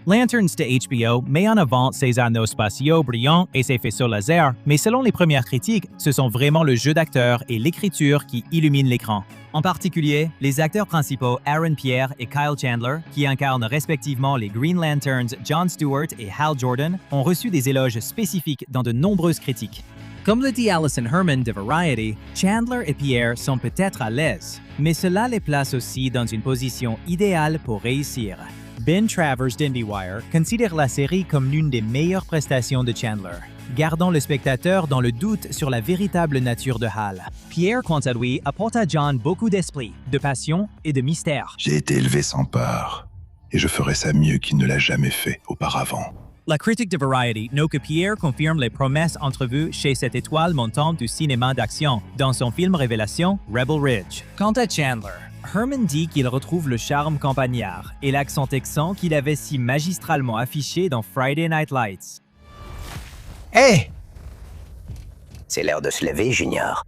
Lanterns de HBO met en avant ses anneaux spatiaux brillants et ses faisceaux laser, mais selon les premières critiques, ce sont vraiment le jeu d'acteur et l'écriture qui illuminent l'écran. En particulier, les acteurs principaux Aaron Pierre et Kyle Chandler, qui incarnent respectivement les Green Lanterns John Stewart et Hal Jordan, ont reçu des éloges spécifiques dans de nombreuses critiques. Comme le dit Alison Herman de Variety, Chandler et Pierre sont peut-être à l'aise, mais cela les place aussi dans une position idéale pour réussir. Ben Travers d'IndieWire considère la série comme l'une des meilleures prestations de Chandler, gardant le spectateur dans le doute sur la véritable nature de Hal. Pierre, quant à lui, apporte à John beaucoup d'esprit, de passion et de mystère. J'ai été élevé sans peur, et je ferai ça mieux qu'il ne l'a jamais fait auparavant. La critique de Variety note que Pierre confirme les promesses entrevues chez cette étoile montante du cinéma d'action dans son film révélation Rebel Ridge. Quant à Chandler, Herman dit qu'il retrouve le charme campagnard et l'accent texan qu'il avait si magistralement affiché dans Friday Night Lights. Hé! C'est l'heure de se lever, Junior.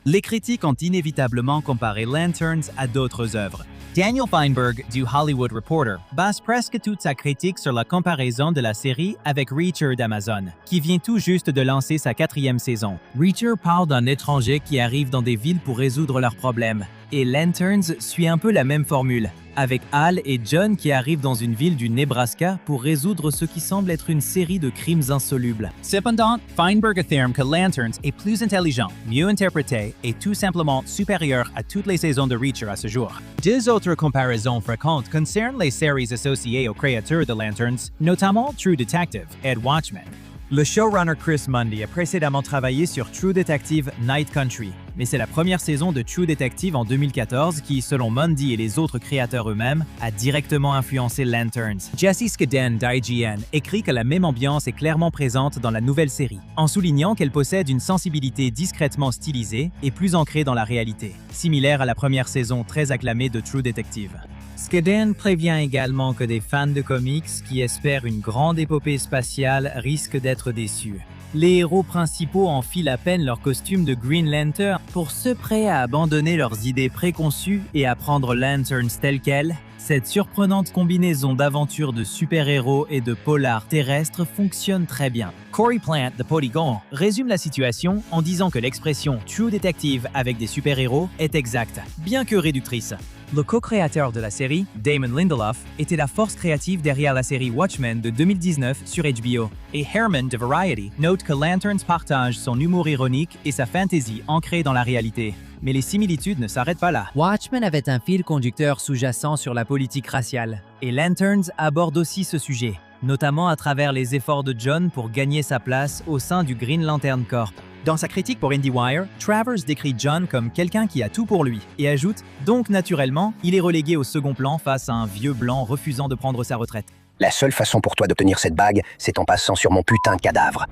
Les critiques ont inévitablement comparé Lanterns à d'autres œuvres. Daniel Feinberg, du Hollywood Reporter, base presque toute sa critique sur la comparaison de la série avec Reacher d'Amazon, qui vient tout juste de lancer sa 4e saison. Reacher parle d'un étranger qui arrive dans des villes pour résoudre leurs problèmes, et Lanterns suit un peu la même formule, avec Hal et John qui arrivent dans une ville du Nebraska pour résoudre ce qui semble être une série de crimes insolubles. Cependant, Feinberg affirme que Lanterns est plus intelligent, mieux interprété et tout simplement supérieur à toutes les saisons de Reacher à ce jour. Deux autres comparaisons fréquentes concernent les séries associées aux créateurs de Lanterns, notamment True Detective et Watchmen. Le showrunner Chris Mundy a précédemment travaillé sur True Detective Night Country, mais c'est la première saison de True Detective en 2014 qui, selon Mundy et les autres créateurs eux-mêmes, a directement influencé Lanterns. Jesse Skaden d'IGN écrit que la même ambiance est clairement présente dans la nouvelle série, en soulignant qu'elle possède une sensibilité discrètement stylisée et plus ancrée dans la réalité, similaire à la première saison très acclamée de True Detective. Skaden prévient également que des fans de comics qui espèrent une grande épopée spatiale risquent d'être déçus. Les héros principaux enfilent à peine leur costume de Green Lantern pour ceux prêts à abandonner leurs idées préconçues et à prendre Lanterns telles quelles. Cette surprenante combinaison d'aventures de super-héros et de polars terrestres fonctionne très bien. Corey Plant de Polygon résume la situation en disant que l'expression True Detective avec des super-héros est exacte, bien que réductrice. Le co-créateur de la série, Damon Lindelof, était la force créative derrière la série Watchmen de 2019 sur HBO. Et Herman de Variety note que Lanterns partage son humour ironique et sa fantaisie ancrée dans la réalité. Mais les similitudes ne s'arrêtent pas là. Watchmen avait un fil conducteur sous-jacent sur la politique raciale. Et Lanterns aborde aussi ce sujet, notamment à travers les efforts de John pour gagner sa place au sein du Green Lantern Corps. Dans sa critique pour IndieWire, Travers décrit John comme quelqu'un qui a tout pour lui et ajoute « Donc naturellement, il est relégué au second plan face à un vieux blanc refusant de prendre sa retraite. » La seule façon pour toi d'obtenir cette bague, c'est en passant sur mon putain de cadavre.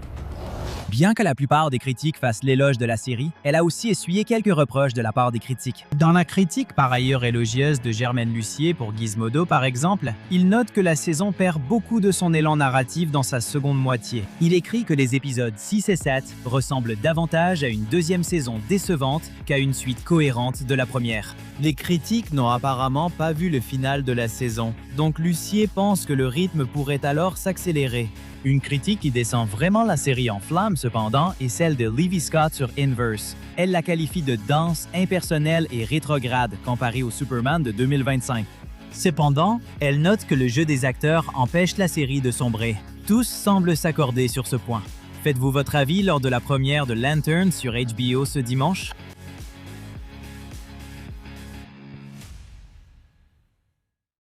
Bien que la plupart des critiques fassent l'éloge de la série, elle a aussi essuyé quelques reproches de la part des critiques. Dans la critique par ailleurs élogieuse de Germaine Lucier pour Gizmodo par exemple, il note que la saison perd beaucoup de son élan narratif dans sa seconde moitié. Il écrit que les épisodes 6 et 7 ressemblent davantage à une deuxième saison décevante qu'à une suite cohérente de la première. Les critiques n'ont apparemment pas vu le final de la saison, donc Lucier pense que le rythme pourrait alors s'accélérer. Une critique qui descend vraiment la série en flammes cependant est celle de Livy Scott sur Inverse. Elle la qualifie de dense, impersonnelle et rétrograde comparée au Superman de 2025. Cependant, elle note que le jeu des acteurs empêche la série de sombrer. Tous semblent s'accorder sur ce point. Faites-vous votre avis lors de la première de Lanterns sur HBO ce dimanche?